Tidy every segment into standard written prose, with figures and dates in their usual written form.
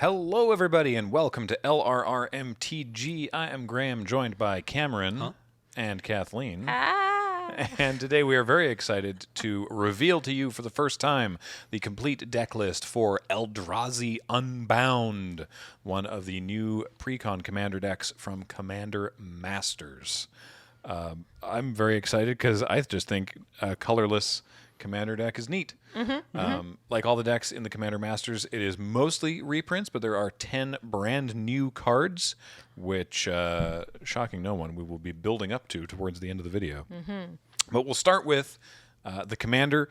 Hello, everybody, and welcome to LRRMTG. I am Graham, joined by Cameron and Kathleen. And today we are very excited to reveal to you for the first time the complete deck list for Eldrazi Unbound, one of the new pre-con commander decks from Commander Masters. I'm very excited because I just think a colorless commander deck is neat. Like all the decks in the Commander Masters, it is mostly reprints, but there are 10 brand new cards, which, shocking no one, we will be building up to towards the end of the video. But we'll start with the Commander,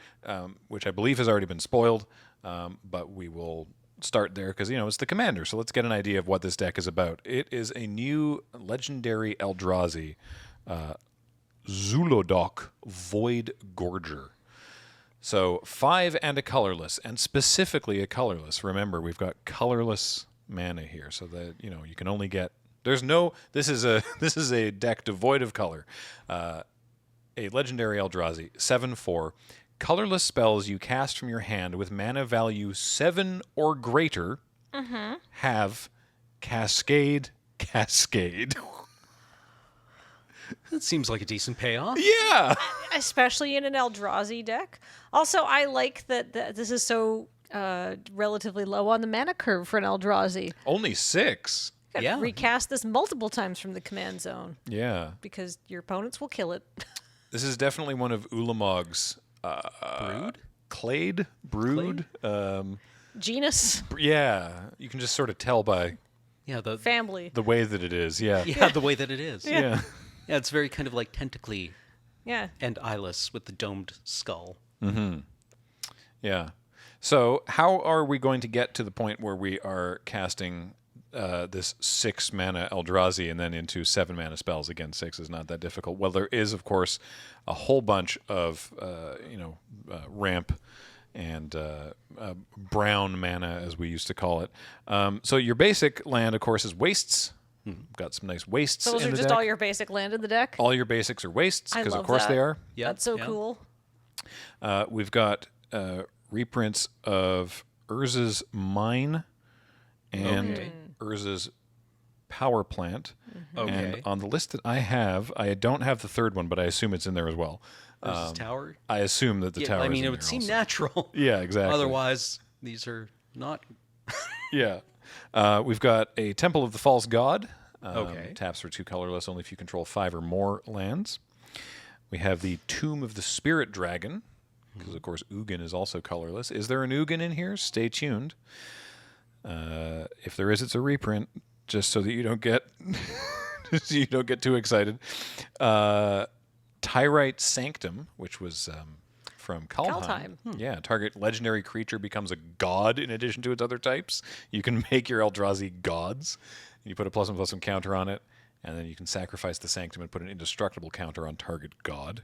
which I believe has already been spoiled, but we will start there because, you know, it's the Commander, so let's get an idea of what this deck is about. It is a new legendary Eldrazi, Zulodok Void Gorger. So 5 and a colorless, and specifically a colorless. Remember, we've got colorless mana here, so that you know you can only get. There's no. This is a deck devoid of color. A legendary Eldrazi 7/4. Colorless spells you cast from your hand with mana value 7 or greater have Cascade. That seems like a decent payoff. Yeah. Especially in an Eldrazi deck. Also, I like that this is so relatively low on the mana curve for an Eldrazi. Only 6. You Yeah. can recast this multiple times from the command zone Yeah. because your opponents will kill it. This is definitely one of Ulamog's Brood? Clade? Brood? Genus, Yeah. You can just sort of tell by Yeah, the family. the way that it is. Yeah. the way that it is. Yeah. Yeah, it's very kind of like tentacly Yeah. and eyeless with the domed skull. Yeah. So how are we going to get to the point where we are casting this 6 mana Eldrazi and then into 7 mana spells? Again, 6 is not that difficult. Well, there is, of course, a whole bunch of, ramp and brown mana, as we used to call it. So your basic land, of course, is wastes. Got some nice wastes So those in are the just deck. all your basic land in the deck? All your basics are wastes, I because of love course that. they are. Yeah, That's so yeah. cool. We've got reprints of Urza's Mine and Okay. Urza's Power Plant. Okay. And on the list that I have, I don't have the third one, but I assume it's in there as well. Versus tower. I assume that the Yeah, tower I is mean, in it would there seem also. natural. Yeah, exactly. Otherwise, these are not. Yeah. We've got a Temple of the False God. Okay. Taps for 2 colorless, only if you control 5 or more lands. We have the Tomb of the Spirit Dragon, because, of course, Ugin is also colorless. Is there an Ugin in here? Stay tuned. If there is, it's a reprint, just so that you don't get too excited. Tyrite Sanctum, which was from Kaldheim. Yeah, target legendary creature becomes a god in addition to its other types. You can make your Eldrazi gods. You put a +1/+1 counter on it, and then you can sacrifice the Sanctum and put an indestructible counter on target god.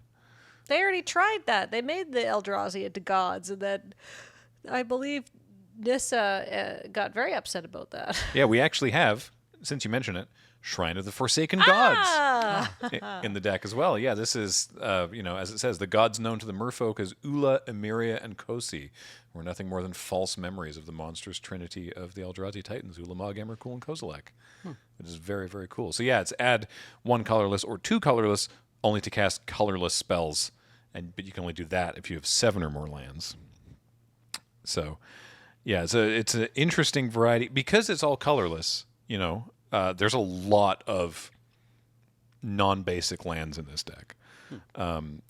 They already tried that. They made the Eldrazi into gods, and then I believe Nissa got very upset about that. Yeah, we actually have, since you mention it, Shrine of the Forsaken Gods in the deck as well. Yeah, this is, as it says, the gods known to the merfolk as Ula, Emeria, and Kosi were nothing more than false memories of the monstrous trinity of the Eldrazi Titans, Ulamog, Emrakul, and Kozilek, which is very, very cool. So yeah, it's add 1 colorless or 2 colorless, only to cast colorless spells, but you can only do that if you have 7 or more lands. So yeah, it's an interesting variety. Because it's all colorless, there's a lot of non-basic lands in this deck.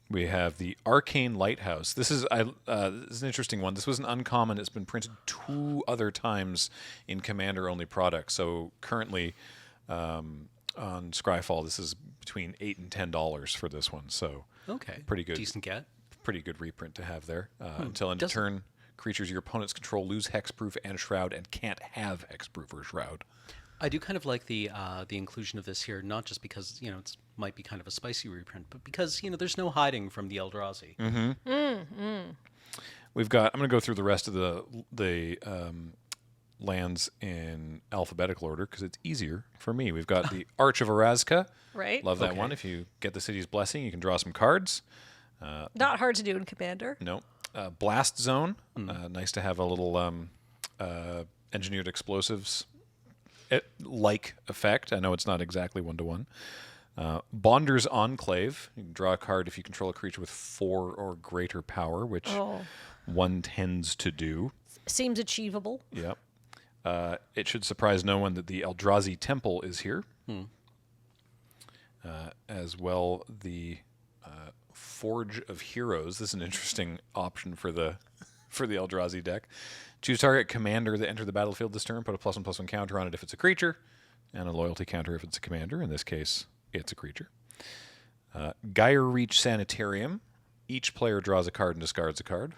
We have the Arcane Lighthouse. This is an interesting one. This was an uncommon. It's been printed 2 other times in Commander-only products. So currently on Scryfall, this is between $8 and $10 for this one. So Okay. pretty good. Decent get. Pretty good reprint to have there. Until end of turn, creatures your opponents control lose Hexproof and Shroud and can't have Hexproof or Shroud. I do kind of like the inclusion of this here, not just because it might be kind of a spicy reprint, but because there's no hiding from the Eldrazi. We've got. I'm going to go through the rest of the lands in alphabetical order because it's easier for me. We've got the Arch of Arazka. Right? Love that Okay. one. If you get the city's blessing, you can draw some cards. Not hard to do in Commander. No. Blast Zone. Nice to have a little engineered explosives like effect. I know it's not exactly 1-to-1. Bonder's Enclave. You can draw a card if you control a creature with 4 or greater power, which one tends to do. Seems achievable. Yep. It should surprise no one that the Eldrazi Temple is here. As well, the Forge of Heroes. This is an interesting option for the Eldrazi deck. Choose target commander that enter the battlefield this turn. Put a +1/+1 counter on it if it's a creature, and a loyalty counter if it's a commander. In this case, it's a creature. Gyre Reach Sanitarium. Each player draws a card and discards a card.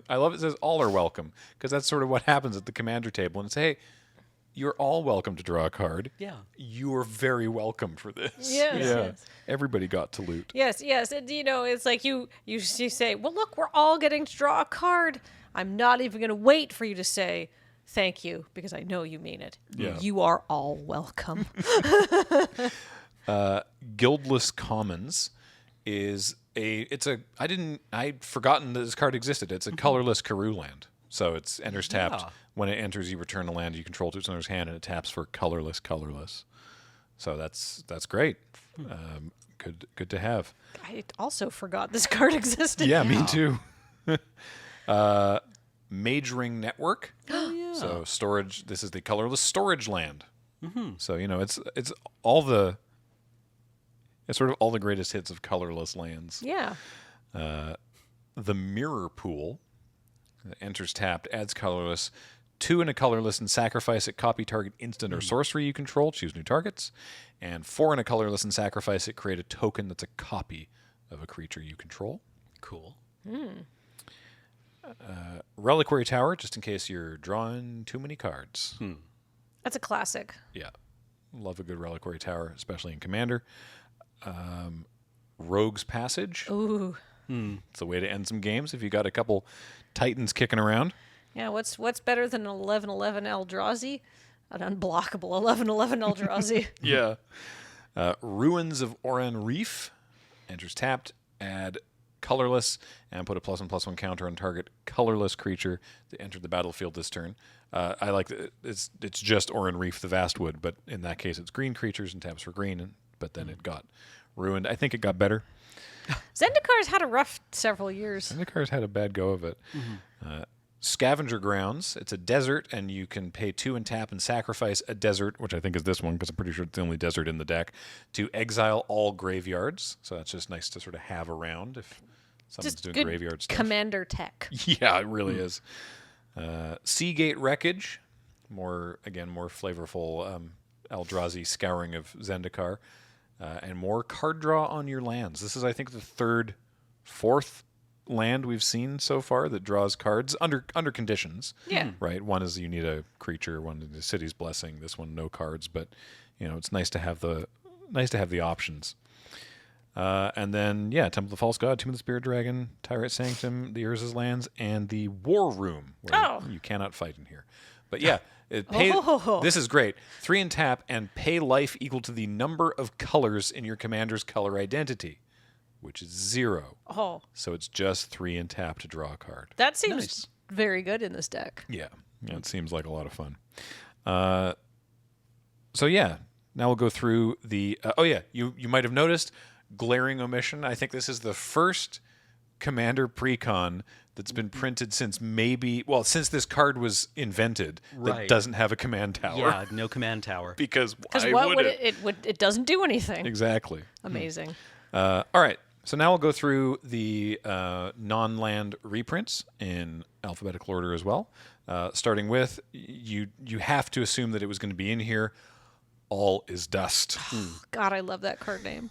I love it says all are welcome, because that's sort of what happens at the commander table. And it's, hey, you're all welcome to draw a card. Yeah. You're very welcome for this. Yes, yes. Everybody got to loot. Yes, yes. And, it's like you say, well, look, we're all getting to draw a card. I'm not even going to wait for you to say thank you, because I know you mean it. Yeah. You are all welcome. Guildless Commons is I'd forgotten that this card existed. It's a colorless Karoo land. So it enters tapped. Yeah. When it enters, you return a land you control to its owner's hand, and it taps for colorless. So that's great. Good to have. I also forgot this card existed. Yeah, me too. Mage Ring Network. Oh, yeah. So storage. This is the colorless storage land. So it's all the. It's sort of all the greatest hits of colorless lands. Yeah. The Mirror Pool enters tapped, adds colorless, 2 and a colorless, and sacrifice it. Copy target instant or sorcery you control. Choose new targets. And 4 and a colorless, and sacrifice it. Create a token that's a copy of a creature you control. Cool. Reliquary Tower, just in case you're drawing too many cards. That's a classic. Yeah. Love a good Reliquary Tower, especially in Commander. Rogue's Passage. Ooh. It's a way to end some games if you got a couple Titans kicking around. Yeah, what's better than an 11/11 Eldrazi? An unblockable 11/11 Eldrazi. Yeah. Ruins of Oran Reef enters tapped, add colorless, and put a +1/+1 counter on target colorless creature that entered the battlefield this turn. I like that it's just Oran Reef, the Vastwood, but in that case it's green creatures and taps for green, but then it got ruined. I think it got better. Zendikar's had a rough several years. Zendikar's had a bad go of it. Scavenger Grounds. It's a desert, and you can pay 2 and tap and sacrifice a desert, which I think is this one, because I'm pretty sure it's the only desert in the deck, to exile all graveyards. So that's just nice to sort of have around if someone's Just doing good graveyard stuff. commander tech. Yeah, it really is. Seagate Wreckage. More flavorful Eldrazi scouring of Zendikar. And more card draw on your lands. This is, I think, the 4th land we've seen so far that draws cards under conditions. Yeah. Right. One is you need a creature. One is the City's Blessing. This one, no cards. But it's nice to have the options. And then Temple of the False God, Tomb of the Spirit Dragon, Tyrant Sanctum, the Urza's Lands, and the War Room, where you cannot fight in here. But this is great. 3 and tap and pay life equal to the number of colors in your commander's color identity, which is 0. Oh, So it's just 3 and tap to draw a card. that seems Nice. very good in this deck. Yeah, it seems like a lot of fun. Now we'll go through the. You might have noticed glaring omission. I think this is the first Commander precon that's been printed since since this card was invented that Right. doesn't have a command tower. Yeah, no command tower. Because why what would would it? it doesn't do anything. Exactly. Amazing. All right. So now we'll go through the non-land reprints in alphabetical order as well. Starting with, you have to assume that it was going to be in here. All is Dust. God, I love that card name.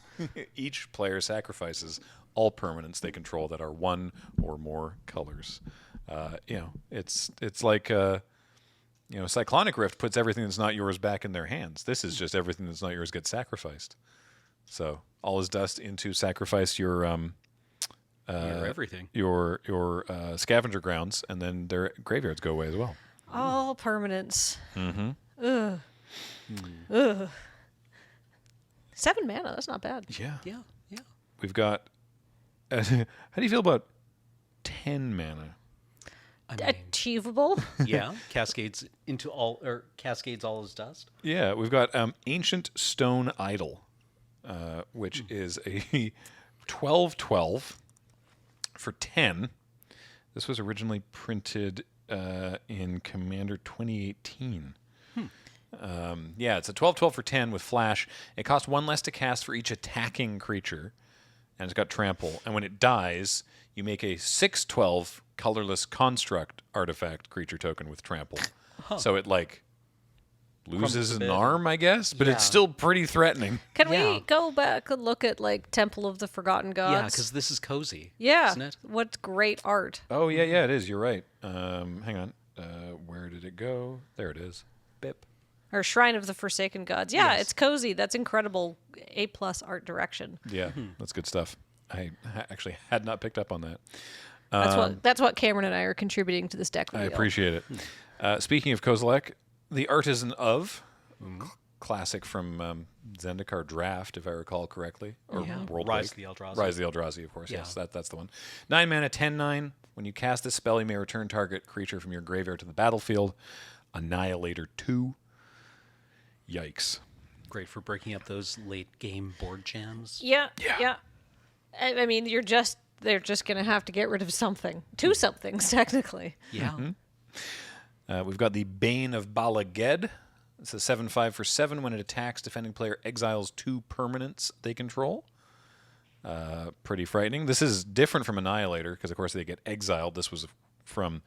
Each player sacrifices all permanents they control that are 1 or more colors. It's like Cyclonic Rift puts everything that's not yours back in their hands. This is just everything that's not yours gets sacrificed. So All is Dust into sacrifice your everything. your scavenger grounds, and then their graveyards go away as well. All permanents. Mm-hmm. Ugh. Ugh. 7 mana. That's not bad. Yeah. Yeah, yeah. We've got. How do you feel about 10 mana? achievable. Yeah, cascades all as dust. Yeah, we've got Ancient Stone Idol, which is a 12/12 for 10. This was originally printed in Commander 2018. Yeah, it's a 12/12 for 10 with flash. It costs 1 less to cast for each attacking creature, and it's got trample. And when it dies, you make a 6/12 colorless construct artifact creature token with trample. So it like loses Crumbles a an bit. arm, I guess, but it's Yeah. still pretty threatening. Can Yeah. we go back and look at like Temple of the Forgotten Gods? Yeah, because this is cozy. yeah, Isn't it? what great art. Oh yeah, it is. You're right. Hang on. Where did it go? There it is. Bip. Or Shrine of the Forsaken Gods. Yeah, Yes. it's cozy. That's incredible. A+ art direction. Yeah, that's good stuff. I actually had not picked up on that. That's what Cameron and I are contributing to this deck. I reveal. appreciate it. Speaking of Kozilek, the Artisan of, classic from Zendikar Draft, if I recall correctly, or Yeah. World Rise Wake. of the Eldrazi. Rise of the Eldrazi, of course. Yeah. Yes, that's the one. 9 mana, 10/9. When you cast this spell, you may return target creature from your graveyard to the battlefield. Annihilator 2. Yikes. Great for breaking up those late game board jams. Yeah, Yeah. yeah. I mean, they're just gonna have to get rid of something. Two somethings technically. Yeah. We've got the Bane of Balaged. It's a 7/5 for 7. When it attacks, defending player exiles 2 permanents they control. Pretty frightening. This is different from Annihilator because, of course, they get exiled. This was from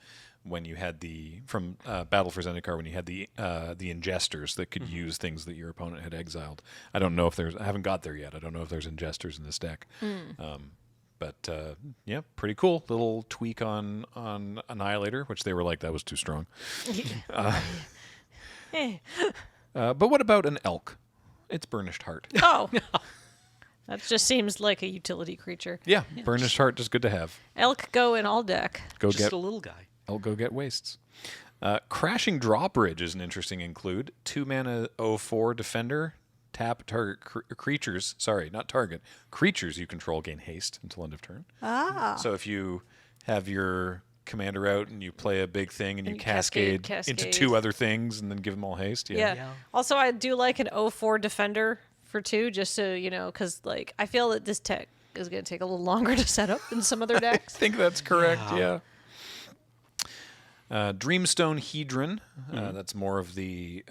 when you had from Battle for Zendikar, when you had the ingesters that could use things that your opponent had exiled. I don't know if I haven't got there yet. I don't know if there's ingesters in this deck. But yeah, pretty cool little tweak on Annihilator, which they were like, that was too strong. But what about an elk? It's Burnished Heart. Oh, that just seems like a utility creature. Yeah, Burnished Heart, just good to have. Elk go in all deck. Go Just get a little guy. elk, go get wastes. Crashing Drawbridge is an interesting include. 2 mana 0/4 defender. Tap target creatures. Sorry, not target. Creatures you control gain haste until end of turn. So if you have your commander out and you play a big thing and you you cascade cascade. into 2 other things and then give them all haste. Yeah. Yeah. Also, I do like an 0/4 defender for 2, just so you know, because like I feel that this tech is going to take a little longer to set up than some other I decks. think that's correct. Yeah. Dreamstone Hedron. That's more of the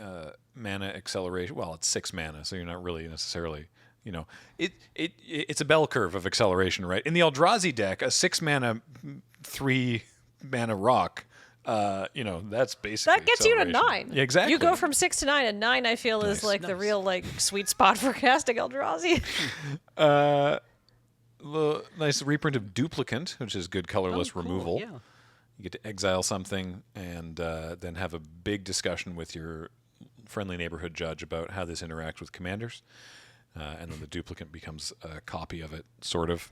mana acceleration. Well, it's 6 mana, so you're not really necessarily, it's a bell curve of acceleration, right? In the Eldrazi deck, a 6 mana, 3 mana rock. That's basically That gets you to acceleration. 9. Yeah, exactly. You go from 6 to 9, and 9 I feel is like the real like sweet spot for casting Eldrazi. The nice reprint of Duplicant, which is good colorless Cool, removal. Yeah. You get to exile something and then have a big discussion with your friendly neighborhood judge about how this interacts with commanders. And then the duplicant becomes a copy of it, sort of.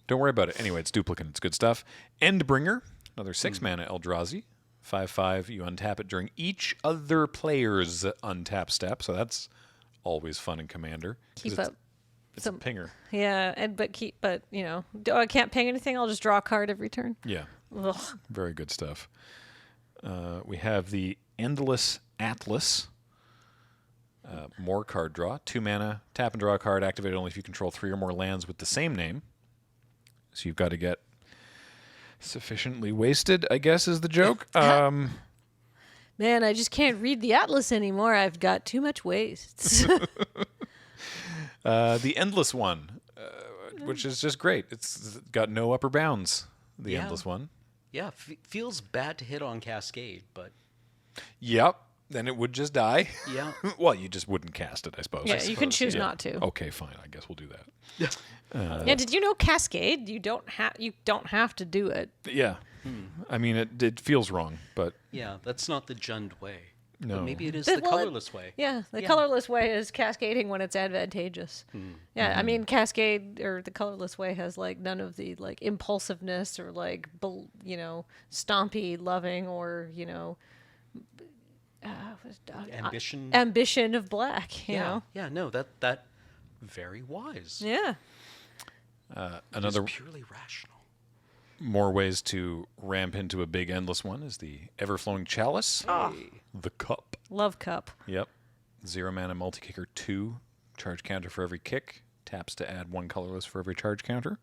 Don't worry about it. Anyway, it's duplicant. It's good stuff. Endbringer, another 6 mana Eldrazi. 5/5. You untap it during each other player's untap step. So that's always fun in Commander. 'Cause Keep it's, up. It's a pinger. Yeah, I can't ping anything. I'll just draw a card every turn. Yeah. Ugh. Very good stuff. We have the Endless Atlas. More card draw. 2 mana. Tap and draw a card. Activate only if you control 3 or more lands with the same name. So you've got to get sufficiently wasted, I guess, is the joke. Man, I just can't read the Atlas anymore. I've got too much wastes. The Endless one, which is just great. It's got no upper bounds, the Yeah. Endless one. Yeah, feels bad to hit on Cascade, but Yep. Then it would just die. yeah. Well, you just wouldn't cast it, I suppose. Yeah, you can choose Yeah. not to. Okay, fine. I guess we'll do that. Yeah, did you know Cascade? You don't have to do it. Yeah. I mean, it feels wrong, but Yeah, that's not the Jund way. No. But maybe it is Well, the colorless way. Yeah, the Yeah. colorless way is cascading when it's advantageous. Yeah, I mean Cascade or the colorless way has like none of the like impulsiveness or like stompy loving or Ambition. ambition of black. You yeah. know. Yeah, no, that very wise. Yeah. It is another purely rational. More ways to ramp into a big endless one is the Everflowing Chalice, the Cup. Love cup. Yep. 0 mana multi-kicker 2. Charge counter for every kick. Taps to add 1 colorless for every charge counter.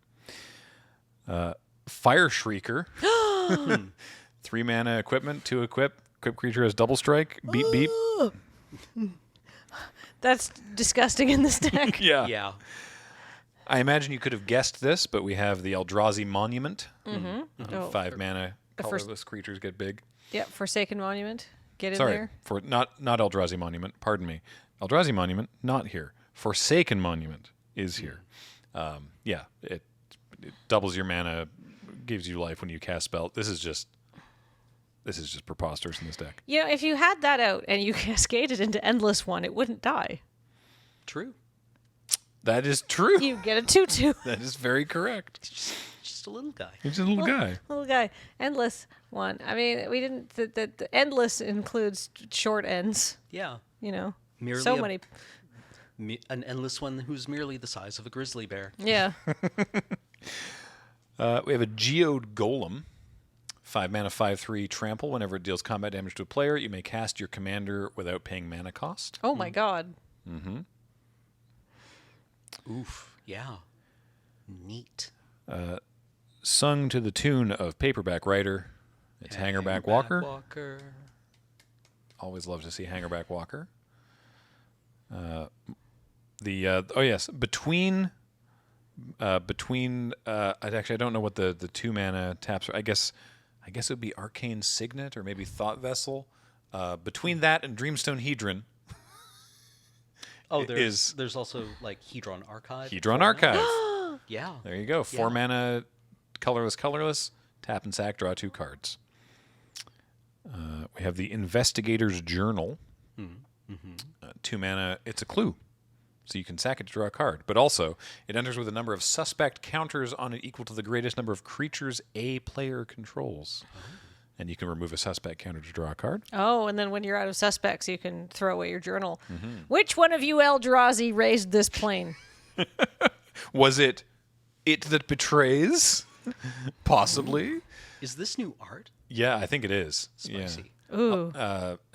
Fire Shrieker. 3 mana equipment, 2 equip. Equip creature has double strike. Beep, beep. That's disgusting in this deck. Yeah. Yeah. I imagine you could have guessed this, but we have the Eldrazi Monument. Oh, 5 mana the first- colorless creatures get big. Yep, Forsaken Monument. Get in Sorry, there. for not Eldrazi Monument. Pardon me. Eldrazi Monument, not here. Forsaken Monument is here. Yeah, it doubles your mana, gives you life when you cast spell. This is just preposterous in this deck. You know, if you had that out and you cascaded into Endless One, it wouldn't die. True. That is true. You get a 2/2. That is very correct. Just a little guy. He's a little guy. Little guy. Endless One. I mean, we didn't. The Endless includes short ends, Yeah. you know. Merely So a- many. An endless one who's merely the size of a grizzly bear. Yeah. We have a Geode Golem. 5 mana, 5/3 trample. Whenever it deals combat damage to a player, you may cast your commander without paying mana cost. Oh my God. Oof. Yeah. Neat. Sung to the tune of Paperback Writer. It's Hangerback Walker. Always love to see Hangerback Walker. Oh yes, between I don't know what the 2 mana taps are. I guess it would be Arcane Signet or maybe Thought Vessel. Between that and Dreamstone Hedron. Oh, is there's also like Hedron Archive. Hedron Archive. Yeah. There you go. 4 Yeah. mana, colorless. Tap and sack, draw 2 cards. We have the Investigator's Journal. 2 mana, it's a clue. So you can sack it to draw a card. But also, it enters with a number of suspect counters on it equal to the greatest number of creatures a player controls. And you can remove a suspect counter to draw a card. Oh, and then when you're out of suspects, you can throw away your journal. Which one of you Eldrazi raised this plane? Was it that betrays? Possibly. Is this new art? Yeah, I think it is. Spicy. Ooh.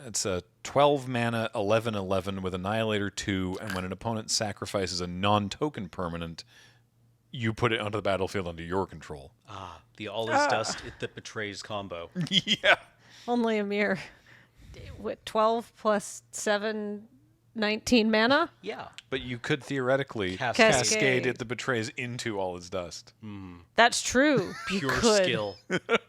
It's a 12 mana 11/11 with Annihilator 2, and when an opponent sacrifices a non-token permanent, you put it onto the battlefield under your control. Ah, the all is dust it that betrays combo. Yeah. Only a mere 12 plus 7, 19 mana? Yeah. But you could theoretically Cascade. cascade it that betrays into all its dust. That's true. You Pure could. skill.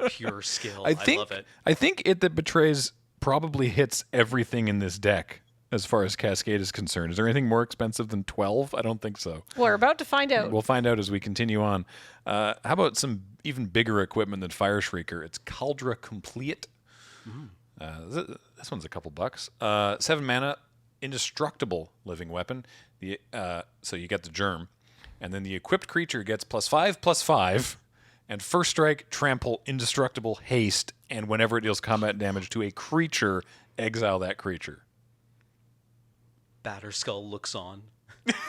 Pure skill. I love it. I think it that betrays probably hits everything in this deck as far as Cascade is concerned. Is there anything more expensive than 12? I don't think so. We're about to find out. We'll find out as we continue on. How about some even bigger equipment than Fire Shrieker? It's Cauldra Complete. This one's a couple bucks. 7 mana, indestructible living weapon. So you get the germ. And then the equipped creature gets +5/+5. And first strike, trample, indestructible, haste. And whenever it deals combat damage to a creature, exile that creature. Batterskull looks on.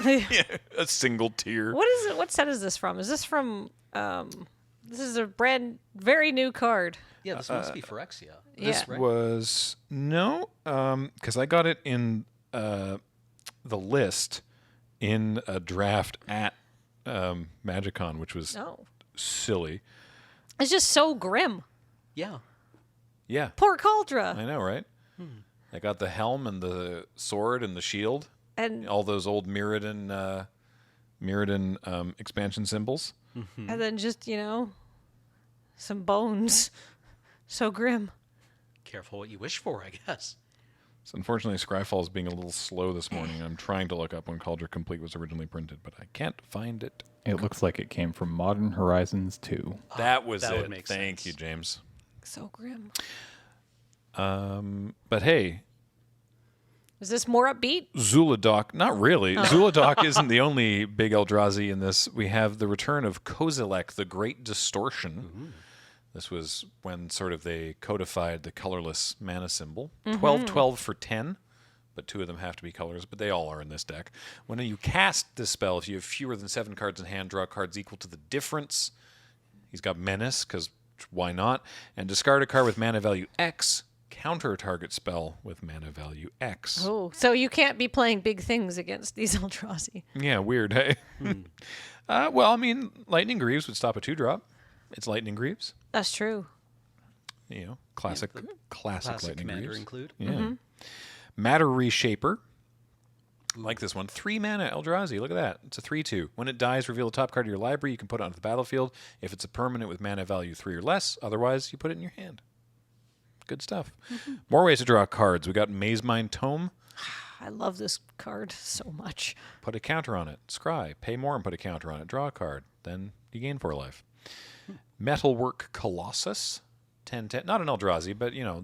A single tier. What is it? What set is this from? Is this from? This is a very new card. Yeah, this must be Phyrexia. Yeah. Right? Was no, because I got it in the list in a draft at Magicon, which was No, silly. it's just so grim. Yeah. Yeah, Poor Cauldra. I know, right? I got the helm and the sword and the shield, And all those old Mirrodin expansion symbols. and then just some bones. So grim. Careful what you wish for, I guess. So unfortunately, Scryfall is being a little slow this morning. I'm trying to look up when Cauldra Complete was originally printed, but I can't find it. It looks like it came from Modern Horizons 2. That was that it. would make Thank sense. you, James. So grim. But hey, Is this more upbeat? Zuladoc, not really. Zuladoc isn't the only big Eldrazi in this. We have the return of Kozilek, the Great Distortion. This was when sort of they codified the colorless mana symbol. 12/12 for 10, but 2 of them have to be colors, but they all are in this deck. When you cast this spell, if you have fewer than 7 cards in hand, draw cards equal to the difference. He's got Menace, because why not? And discard a card with mana value X. Counter a target spell with mana value X. Oh, so you can't be playing big things against these Eldrazi. Yeah, weird, hey? Well, I mean, Lightning Greaves would stop a 2-drop. It's Lightning Greaves. That's true. You know, classic Lightning commander Greaves. include. Yeah. Matter Reshaper. Like this one. 3 mana Eldrazi. Look at that. It's a 3/2. When it dies, reveal the top card of your library. You can put it onto the battlefield if it's a permanent with mana value 3 or less. Otherwise, you put it in your hand. Good stuff. More ways to draw cards. We got Maze Mind Tome. I love this card so much. Put a counter on it. Scry. Pay more and put a counter on it. Draw a card. Then you gain 4 life. Metalwork Colossus. 10/10. Not an Eldrazi, but you know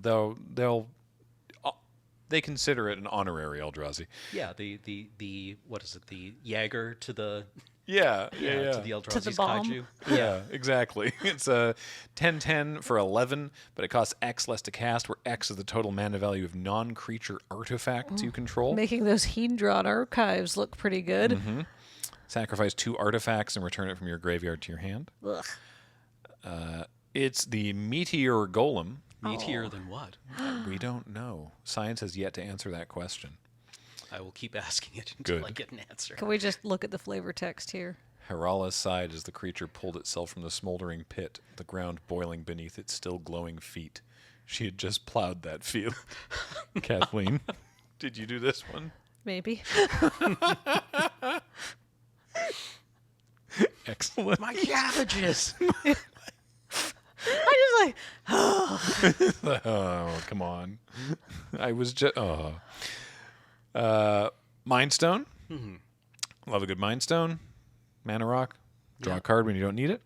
they consider it an honorary Eldrazi. Yeah, the what is it? The Jagger to the To to the Eldrazi's bomb. kaiju. Yeah, exactly. It's a 10/10 for 11, but it costs X less to cast, where X is the total mana value of non-creature artifacts you control. Making those Hedron archives look pretty good. Sacrifice 2 artifacts and return it from your graveyard to your hand. Ugh. It's the Meteor Golem. Meteor than what? We don't know. Science has yet to answer that question. I will keep asking it until Good. I get an answer. Can we just look at the flavor text here? Harala's sighed as the creature pulled itself from the smoldering pit, the ground boiling beneath its still glowing feet. She had just plowed that field. Kathleen, did you do this one? Maybe. Excellent. My cabbages. I just like, Oh, come on. I was just... Mind Stone. Love a good Mind Stone. Mana Rock. Draw a card when you don't need it.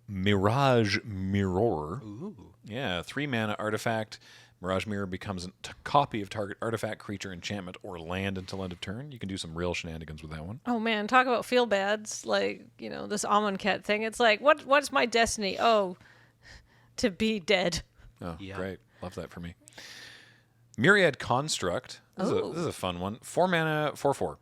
Mirage Mirror. Ooh. Yeah, 3 mana artifact. Mirage Mirror becomes a copy of target artifact, creature, enchantment, or land until end of turn. You can do some real shenanigans with that one. oh man, talk about feel bads. Like, you know, this Amonkhet thing. It's like, what's my destiny? Oh, to be Oh, Yeah. great. Love that for me. Myriad Construct. This is a fun one. 4 mana, 4/4.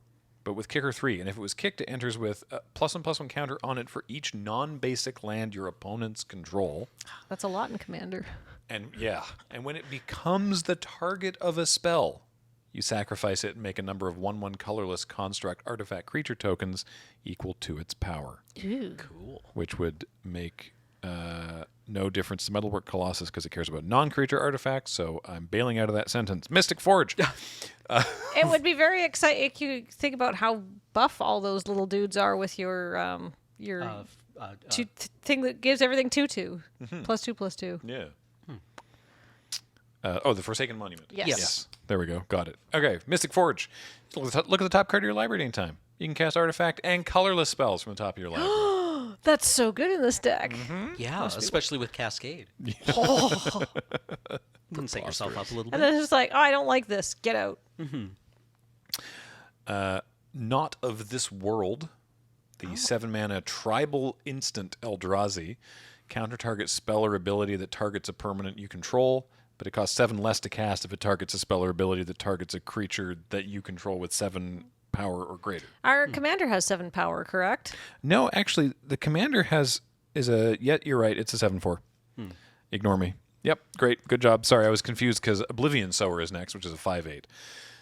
But with kicker 3. And if it was kicked, it enters with a +1/+1 counter on it for each non-basic land your opponents control. That's a lot in Commander. And and when it becomes the target of a spell, you sacrifice it and make a number of 1/1 colorless construct artifact creature tokens equal to its power, Ooh. Cool. which would make no difference to Metalwork Colossus because it cares about non-creature artifacts. So I'm bailing out of that sentence. Mystic Forge. It would be very exciting if you think about how buff all those little dudes are with your thing that gives everything 2/2. +2/+2. Yeah. The Forsaken Monument. Yes. There we go. Got it. Okay. Mystic Forge. Look at the top card of your library at any time. You can cast artifact and colorless spells from the top of your library. That's so good in this deck. Yeah, especially with Cascade. Oh. Wouldn't set yourself up a little And bit. then it's just like, oh, I don't like this. Get out. Not of This World. The 7 mana tribal instant Eldrazi. Counter target spell or ability that targets a permanent you control, but it costs 7 less to cast if it targets a spell or ability that targets a creature that you control with 7 power or greater. Our commander has 7 power, correct? No, actually, the commander you're right, it's a 7/4. Ignore me. Yep, great, good job. Sorry, I was confused because Oblivion Sower is next, which is a 5/8.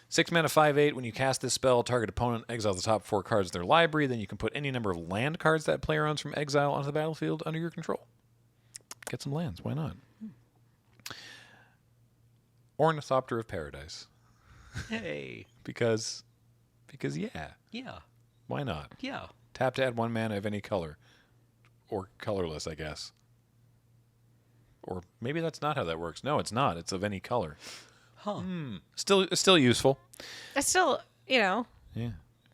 6 mana, 5/8. When you cast this spell, target opponent exile the top 4 cards of their library. Then you can put any number of land cards that player owns from exile onto the battlefield under your control. Get some lands, why not? Ornithopter of Paradise. Hey. Because yeah, Yeah. why not? Yeah. Tap to add 1 mana of any color. Or colorless, I guess. Or maybe that's not how that works. No, it's not. It's of any color. Huh. Still useful. It's still, you know, Yeah.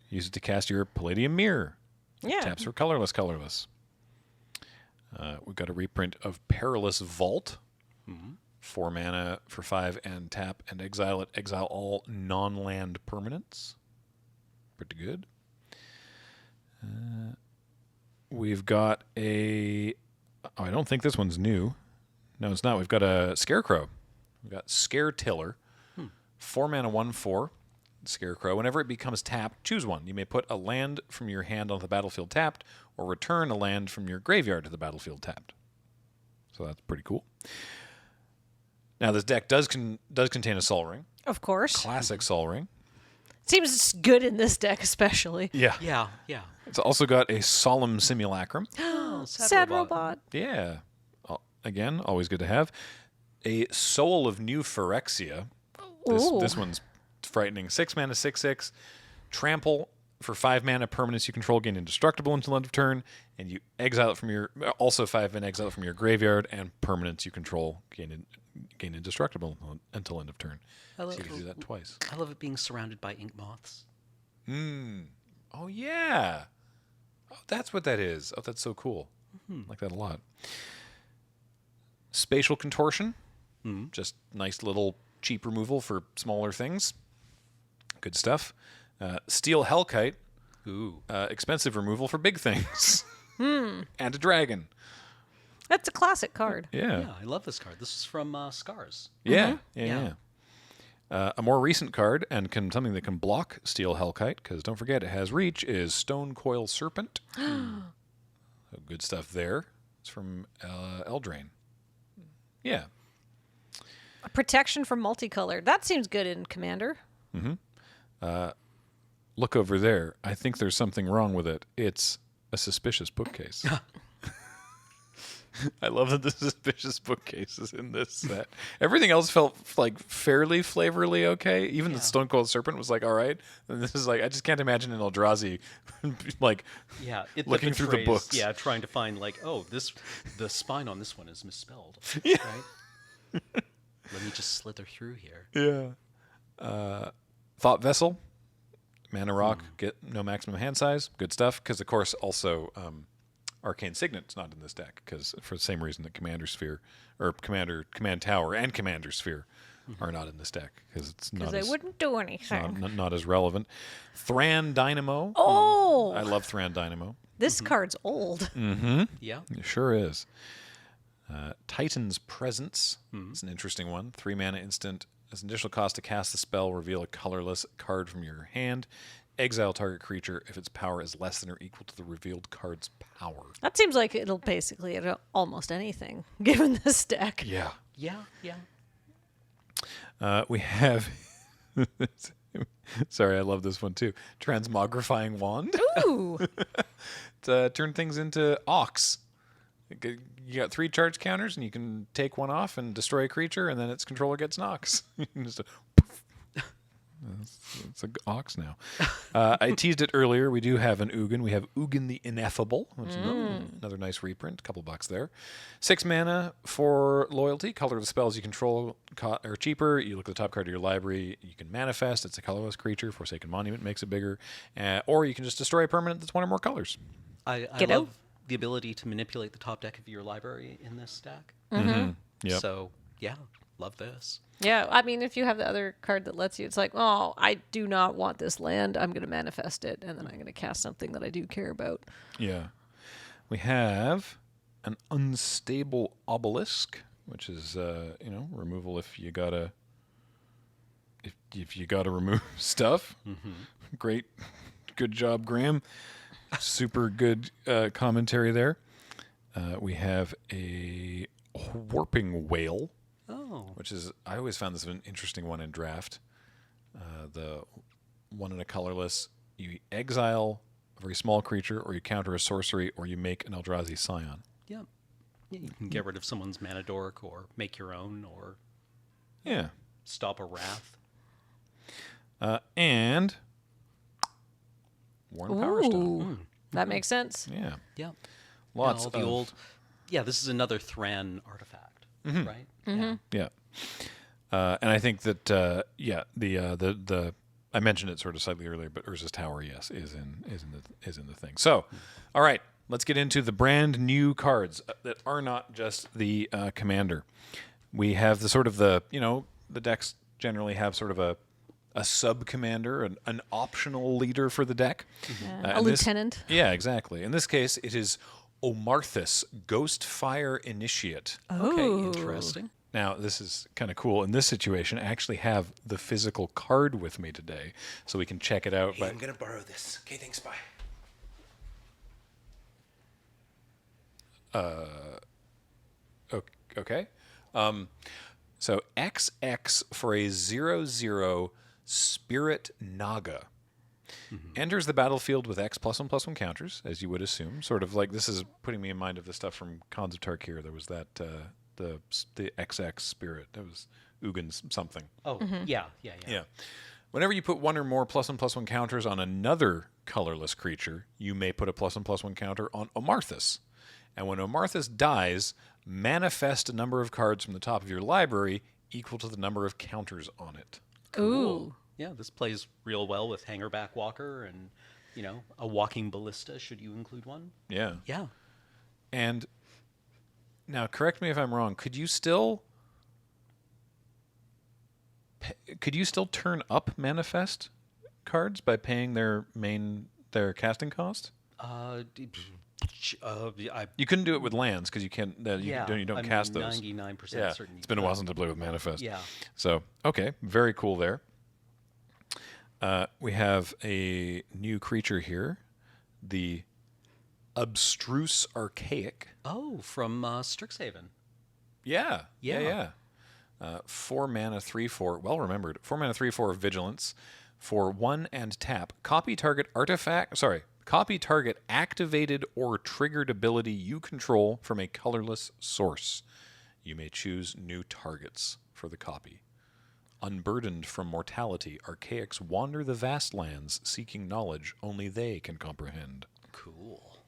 Use it to cast your Palladium Mirror. yeah. Taps for colorless. We've got a reprint of Perilous Vault. 4 mana for 5 and tap and exile it. Exile all non-land permanents. Pretty good. We've got I don't think this one's new. No, it's not. We've got a Scarecrow. We've got Scare Tiller. 4 mana, 1/4. Scarecrow. Whenever it becomes tapped, choose one. You may put a land from your hand on the battlefield tapped, or return a land from your graveyard to the battlefield tapped. So that's pretty cool. Now, this deck does contain a Sol Ring. Of course. Classic Sol Ring. Seems good in this deck, especially. Yeah. Yeah, yeah. It's also got a Solemn Simulacrum. Oh, Sad robot. Yeah. Again, always good to have. A Soul of New Phyrexia. Ooh. This one's frightening. 6 mana, 6/6. Trample for 5 mana. Permanents you control gain indestructible until end of turn. And you exile it from your... Also 5 mana, exile it from your graveyard. And permanents you control gain indestructible until end of turn. So you can do that twice. I love it being surrounded by ink moths. Oh, yeah. Oh, that's what that is. Oh, that's so cool. Like that a lot. Spatial Contortion. Just nice little cheap removal for smaller things. Good stuff. Steel Hellkite. Ooh. Expensive removal for big things. And a dragon. That's a classic card. Yeah. Yeah, I love this card. This is from Scars. Yeah. Yeah. A more recent card, and something that can block Steel Hellkite, because don't forget it has reach, is Stone Coil Serpent. So good stuff there. It's from Eldraine. Yeah. A protection from multicolored. That seems good in Commander. Look over there. I think there's something wrong with it. It's a suspicious bookcase. I love that the suspicious bookcase is in this set. Everything else felt like fairly flavorly okay. Even the Stone Cold Serpent was like, all right. And this is like, I just can't imagine an Eldrazi like looking through the books. Yeah, trying to find like, oh, the spine on this one is misspelled. Yeah. Right? Let me just slither through here. Yeah. Thought Vessel. Mana Rock. Get no maximum hand size. Good stuff. Because, of course, also... Arcane Signet's not in this deck because for the same reason that Commander Sphere or Command Tower and Commander Sphere are not in this deck because it's not Because as, they wouldn't do anything. not as relevant. Thran Dynamo. Oh! I love Thran Dynamo. This card's old. Yeah. It sure is. Titan's Presence. It's an interesting one. 3 mana instant. As an initial cost to cast the spell, reveal a colorless card from your hand. Exile target creature if its power is less than or equal to the revealed card's power. That seems like it'll basically hit almost anything, given this deck. Yeah. Yeah, yeah. We have... Sorry, I love this one too. Transmogrifying Wand. Ooh! Turn things into Ox. You got 3 charge counters, and you can take one off and destroy a creature, and then its controller gets an Ox. Just it's an Ox now. I teased it earlier. We do have an Ugin. We have Ugin the Ineffable, which is another nice reprint. A couple bucks there. 6 mana for loyalty. Color of the spells you control are cheaper. You look at the top card of your library. You can manifest. It's a colorless creature. Forsaken Monument makes it bigger. Or you can just destroy a permanent that's 1 or more colors. I Get love out. the ability to manipulate the top deck of your library in this stack. Yep. So, yeah, love this. Yeah, I mean, if you have the other card that lets you, it's like, oh, I do not want this land. I'm going to manifest it, and then I'm going to cast something that I do care about. Yeah. We have an Unstable Obelisk, which is, removal if you gotta... If you gotta remove stuff. Great. Good job, Graham. Super good commentary there. We have a Warping Whale. Oh. Which is, I always found this an interesting one in draft. The one in a colorless, you exile a very small creature, or you counter a sorcery, or you make an Eldrazi Scion. Yeah. You can get rid of someone's mana dork, or make your own, or Yeah. stop a wrath. And Worn Power Stone. That makes sense. Yeah. Yeah. Lots all of the old. Yeah, this is another Thran artifact, right? Yeah. And I think that the I mentioned it sort of slightly earlier, but Urza's Tower, yes, is in the thing. So, all right, let's get into the brand new cards that are not just the commander. We have the sort of the decks generally have sort of a sub commander, an optional leader for the deck, A lieutenant. Yeah, exactly. In this case, it is Omarthus, Ghostfire Initiate. Okay, interesting. Now, this is kind of cool. In this situation, I actually have the physical card with me today, so we can check it out. Hey, I'm going to borrow this. Okay, thanks, bye. Okay. So XX for a 0/0 Spirit Naga. Enters the battlefield with X+1/+1 counters, as you would assume. Sort of like, this is putting me in mind of the stuff from Khans of Tarkir. There was that, the XX Spirit. That was Ugin's something. Oh, yeah. Yeah. Whenever you put one or more +1/+1 counters on another colorless creature, you may put a +1/+1 counter on Omarthus. And when Omarthus dies, manifest a number of cards from the top of your library equal to the number of counters on it. Ooh. Yeah, this plays real well with Hangerback Walker and, a Walking Ballista, should you include one. Yeah. Yeah. And now, correct me if I'm wrong. Could you still turn up manifest cards by paying their casting cost? You couldn't do it with lands because you can't. You don't cast those. 99% Yeah, certain. it's been a while since I played with manifest. Yeah. So okay, very cool there. We have a new creature here, the Abstruse Archaic. Oh, from Strixhaven. Yeah. 4 mana 3/4. Well remembered. 4 mana 3/4 Vigilance for 1 and tap. Copy target activated or triggered ability you control from a colorless source. You may choose new targets for the copy. Unburdened from mortality, Archaics wander the vast lands seeking knowledge only they can comprehend. Cool.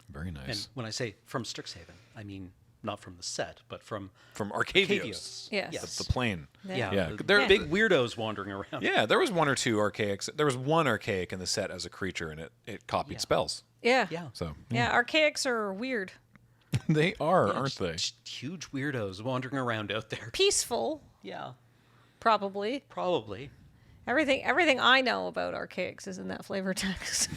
Very nice. And when I say from Strixhaven, I mean not from the set, but from Arcavios. Yes. The plane. Yeah. They're They're big weirdos wandering around. Yeah, there was one or two Archaics. There was one Archaic in the set as a creature, and it copied spells. Yeah. Yeah. So Yeah, archaics are weird. they are, Yeah, aren't they? just huge weirdos wandering around out there. Peaceful, Yeah. probably. Probably. Everything I know about archaics is in that flavor text.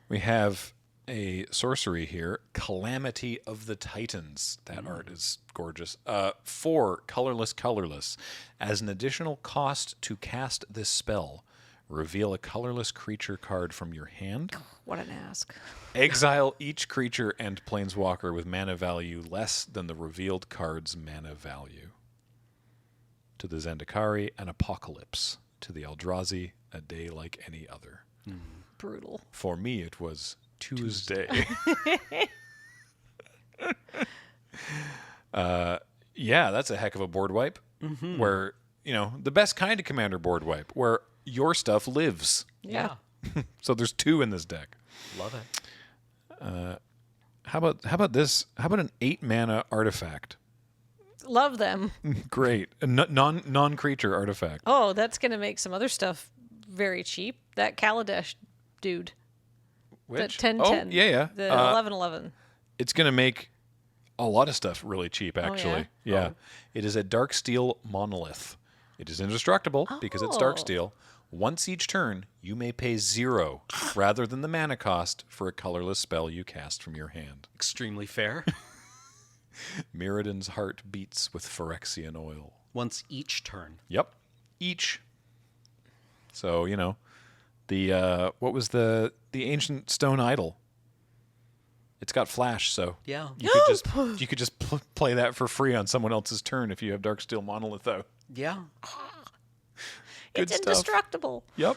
We have a sorcery here, Calamity of the Titans. That art is gorgeous. 4 colorless. As an additional cost to cast this spell, reveal a colorless creature card from your hand. What an ask. Exile each creature and planeswalker with mana value less than the revealed card's mana value. To the Zendikari, an Apocalypse. To the Eldrazi, a day like any other. Brutal. For me, it was Tuesday. Yeah, that's a heck of a board wipe. Where, the best kind of commander board wipe, where your stuff lives. Yeah. So there's 2 in this deck. Love it. How about this? How about an 8 mana artifact? Love them. Great. A non-creature artifact. Oh, that's going to make some other stuff very cheap. That Kaladesh dude. Which? The 10-10. Oh, yeah. The 11-11. It's going to make a lot of stuff really cheap, actually. Yeah. It is a Darksteel monolith. It is indestructible because it's Darksteel. Once each turn, you may pay 0 rather than the mana cost for a colorless spell you cast from your hand. Extremely fair. Mirrodin's heart beats with Phyrexian oil. Once each turn. Yep. Each. So, the what was the ancient stone idol? It's got flash, so Yeah. you could just play that for free on someone else's turn if you have Darksteel monolith though. Yeah. Good It's stuff. indestructible. Yep.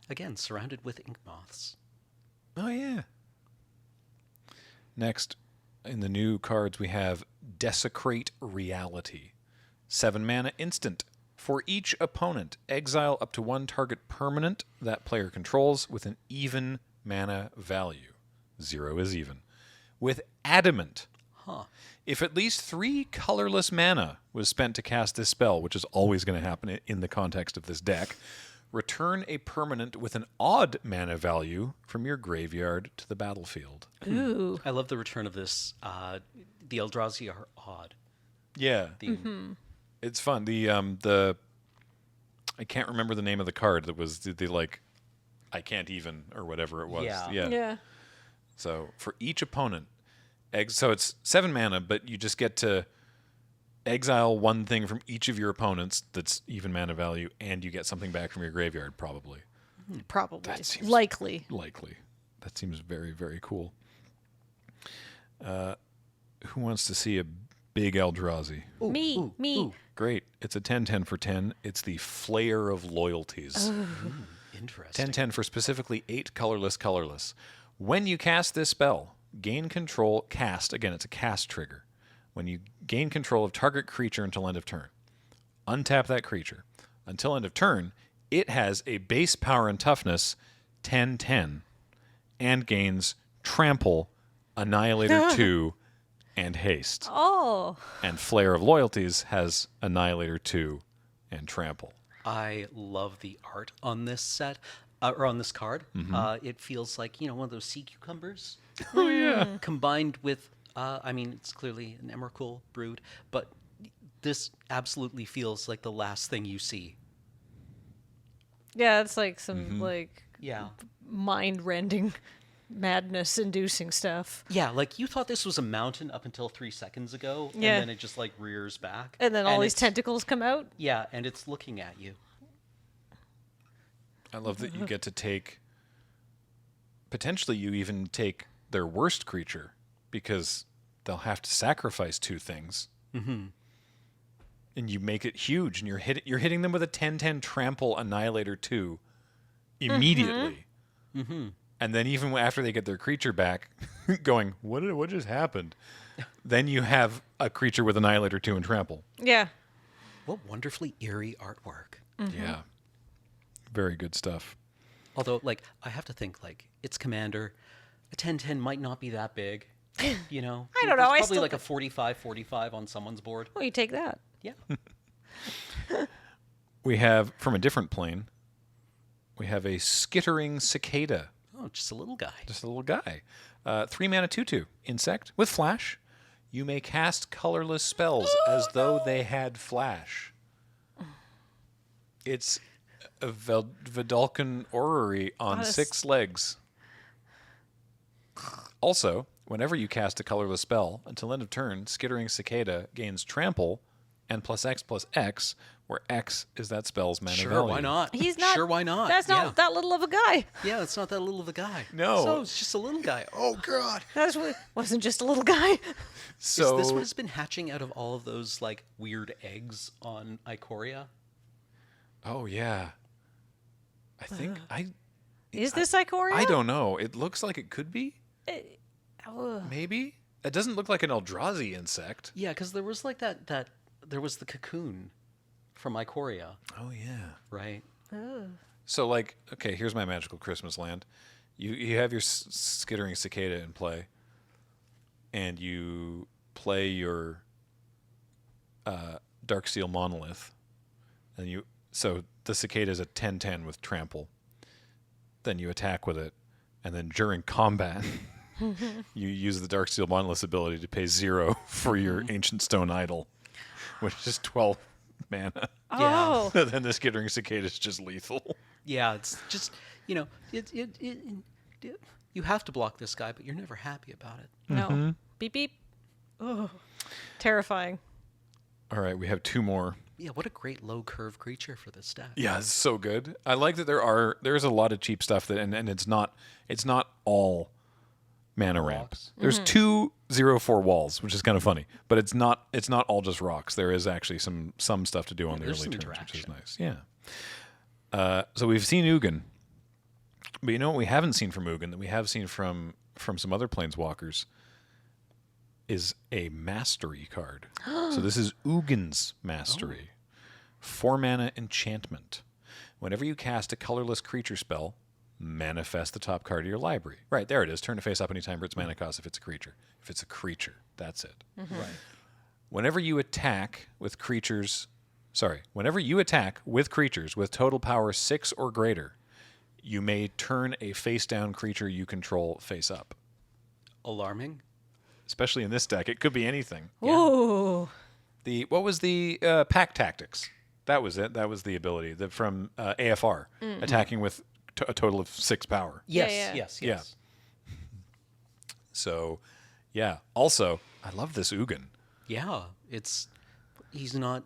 Again, surrounded with ink moths. Oh yeah. Next, in the new cards we have Desecrate Reality. 7 mana instant. For each opponent, exile up to 1 target permanent that player controls with an even mana value. 0 is even. With Adamant. If at least 3 colorless mana was spent to cast this spell, which is always going to happen in the context of this deck, return a permanent with an odd mana value from your graveyard to the battlefield. Ooh. I love the return of this. The Eldrazi are odd. Yeah. It's fun. The I can't remember the name of the card that was the like I can't even or whatever it was. Yeah. Yeah. So for each opponent, so it's 7 mana, but you just get to exile 1 thing from each of your opponents that's even mana value, and you get something back from your graveyard, probably. Probably. That seems- Likely. Likely. That seems very, very cool. Who wants to see a big Eldrazi? Me. Great. It's a 10/10 for 10. It's the Flayer of Loyalties. Interesting. 10/10 for specifically 8 colorless. When you cast this spell, gain control, again, it's a cast trigger. When you gain control of target creature until end of turn, untap that creature. Until end of turn, it has a base power and toughness 10/10 and gains Trample, Annihilator 2, and Haste. Oh. And Flayer of Loyalties has Annihilator 2 and Trample. I love the art on this set, or on this card. It feels like, one of those sea cucumbers. Oh, yeah. Combined with, it's clearly an Emrakul brood, but this absolutely feels like the last thing you see. Yeah, it's like some Yeah. mind-rending, madness-inducing stuff. Yeah, like you thought this was a mountain up until 3 seconds ago, Yeah. and then it just like rears back. And then all these it's- tentacles come out. Yeah, and it's looking at you. I love that you get to take, potentially you even take their worst creature, because they'll have to sacrifice 2 things. Mm-hmm. And you make it huge, and you're hitting them with a 10/10 Trample Annihilator 2 immediately. Mm-hmm. And then even after they get their creature back, going, what just happened? Then you have a creature with Annihilator 2 and Trample. Yeah. What wonderfully eerie artwork. Yeah. Very good stuff. Although, I have to think, it's Commander. A 10/10 might not be that big, I don't know, There's I probably still like a 45-45 on someone's board. Well, you take that. Yeah. We have, from a different plane, we have a Skittering Cicada. Oh, just a little guy. Just a little guy. 3 mana 2/2. Insect with flash. You may cast colorless spells as though they had flash. It's a Vidalcan Orrery on 6 legs. Also, whenever you cast a colorless spell, until end of turn, Skittering Cicada gains Trample and +X/+X, where X is that spell's mana Sure, value. why not? He's not. Sure, why not? That's not that little of a guy. Yeah, it's not that little of a guy. No. So it's just a little guy. Oh, God. Wasn't just a little guy. So, Is this what has been hatching out of all of those, weird eggs on Ikoria? oh yeah. I think Is this Ikoria? I don't know. It looks like it could be. Oh. Maybe. It doesn't look like an Eldrazi insect. Yeah, because there was there was the cocoon from Ikoria, Oh yeah. right? So okay, here's my magical Christmas land. You have your Skittering Cicada in play, and you play your Darksteel Monolith, and so the Cicada is a 10/10 with Trample. Then you attack with it, and then during combat, you use the Darksteel Monolith's ability to pay 0 for your Ancient Stone Idol, which is 12 mana. Oh. Then the Skittering Cicada is just lethal. Yeah, it's just you have to block this guy, but you're never happy about it. No. Beep beep. Oh. Terrifying. All right, we have 2 more. Yeah, what a great low curve creature for this deck. Yeah, it's so good. I like that there's a lot of cheap stuff that and it's not all mana ramps. There's 2 0/4 walls, which is kind of funny, but it's not all just rocks. There is actually some stuff to do on the there's early some turns, which is interaction. nice. Yeah. So we've seen Ugin, but you know what we haven't seen from Ugin that we have seen from some other planeswalkers is a mastery card. So this is Ugin's Mastery. 4 mana enchantment. Whenever you cast a colorless creature spell, manifest the top card of your library. Right, there it is. Turn it face up anytime for its mana cost if it's a creature. If it's a creature, that's it. Right. Whenever you attack with creatures with total power 6 or greater, you may turn a face down creature you control face up. Alarming. Especially in this deck, it could be anything. Ooh. What was the pack tactics? That was it. That was the ability from AFR, attacking with a total of 6 power. Yes, yeah. yes, Yeah. yes. So, yeah. Also, I love this Ugin. Yeah, it's he's not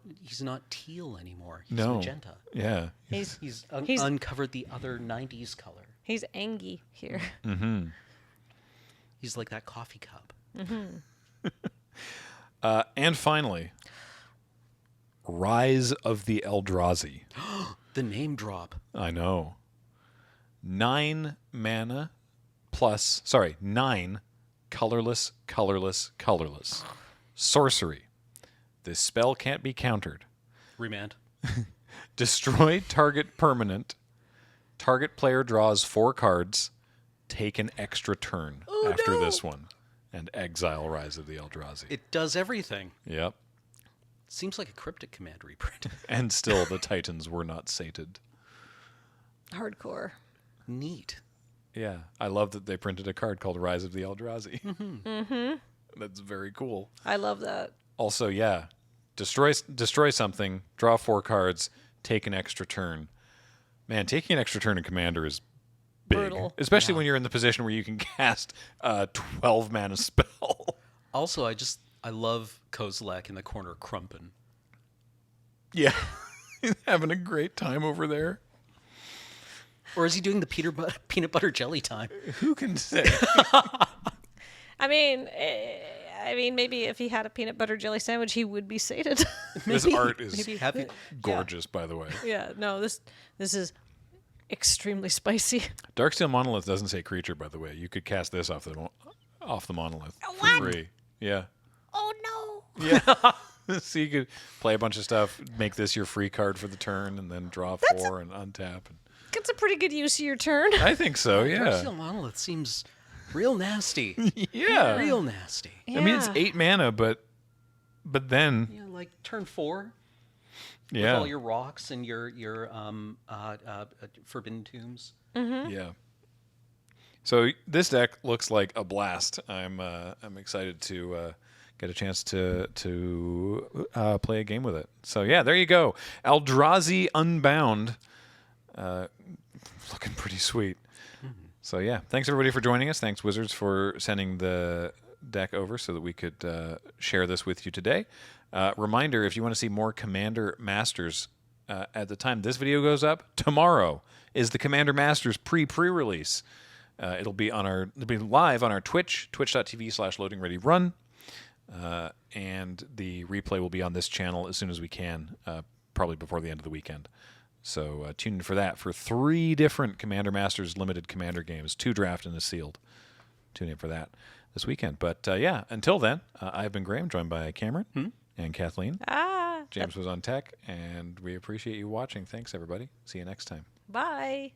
teal anymore. He's No. magenta. Yeah. He's He's He's- uncovered the other 90s color. he's angy here. He's like that coffee cup. And finally, Rise of the Eldrazi. The name drop. I know. 9 colorless, colorless, colorless. Sorcery. This spell can't be countered. Remand. Destroy target permanent. Target player draws 4 cards. Take an extra turn after this one. And exile Rise of the Eldrazi. It does everything. Yep. Seems like a cryptic command reprint. And still the Titans were not sated. Hardcore. Neat. Yeah. I love that they printed a card called Rise of the Eldrazi. That's very cool. I love that. Also, yeah. Destroy something, draw 4 cards, take an extra turn. Man, taking an extra turn in Commander is big. Brutal. Especially when you're in the position where you can cast a 12 mana spell. Also, I love Kozilek in the corner crumpin'. Yeah. He's having a great time over there. Or is he doing the peanut butter jelly time? Who can say? I mean, maybe if he had a peanut butter jelly sandwich, he would be sated. This art is maybe. Have you, gorgeous, by the way. Yeah, no, this is extremely spicy. Darksteel Monolith doesn't say creature, by the way. You could cast this off the monolith for free. Yeah. Oh no! Yeah. So you could play a bunch of stuff, make this your free card for the turn, and then draw 4 and untap. That's a pretty good use of your turn. I think so, yeah. Darksteel Monolith seems real nasty. Yeah. Real nasty. I mean, it's Yeah. 8 mana, but then, Yeah, like turn 4 yeah. with all your rocks and your forbidden tombs. Yeah. So this deck looks like a blast. I'm excited to get a chance to play a game with it. So yeah, there you go. Eldrazi Unbound, looking pretty sweet. So yeah, thanks everybody for joining us. Thanks Wizards for sending the deck over so that we could share this with you today. Reminder: if you want to see more Commander Masters, at the time this video goes up, tomorrow is the Commander Masters pre-release. It'll be live on our Twitch, twitch.tv/loadingreadyrun. And the replay will be on this channel as soon as we can, probably before the end of the weekend. So tune in for that for 3 different Commander Masters limited Commander games, 2 draft and a sealed. Tune in for that this weekend. But yeah, until then, I've been Graham, joined by Cameron and Kathleen. James was on tech, and we appreciate you watching. Thanks, everybody. See you next time. Bye.